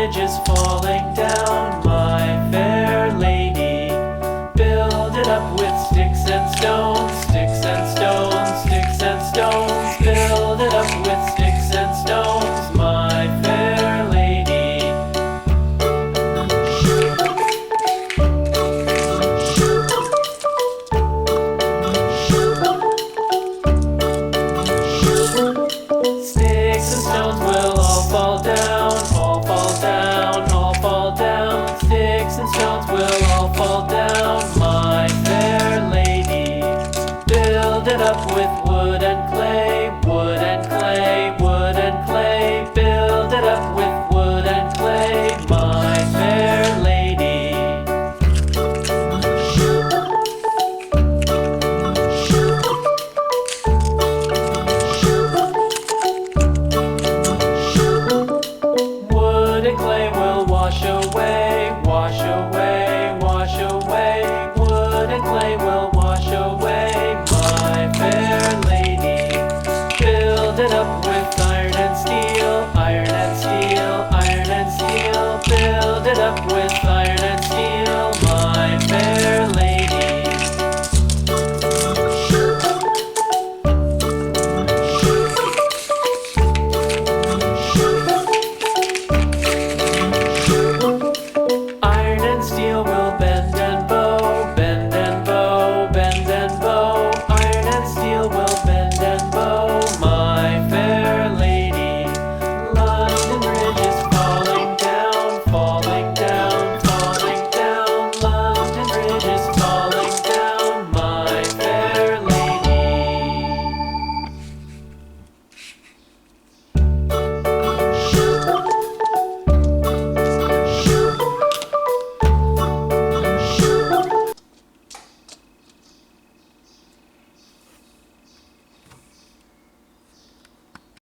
bridge is falling down, my fair lady. Build it up with sticks and stones, sticks and stones, sticks and stones. Build it up with sticks and stones, my fair lady. Sticks and stones will all fall down, all fall down, all fall down. Sticks and stones will all fall down, my fair lady. Build it up with wood and clay, wood and clay, wood and clay. Build it up with wood and clay, my fair lady. Wood and clay will wash away, wash away, wash away. Wood and clay will wash away, my fair lady. Build it up with iron and steel, iron and steel, iron and steel. Build it up with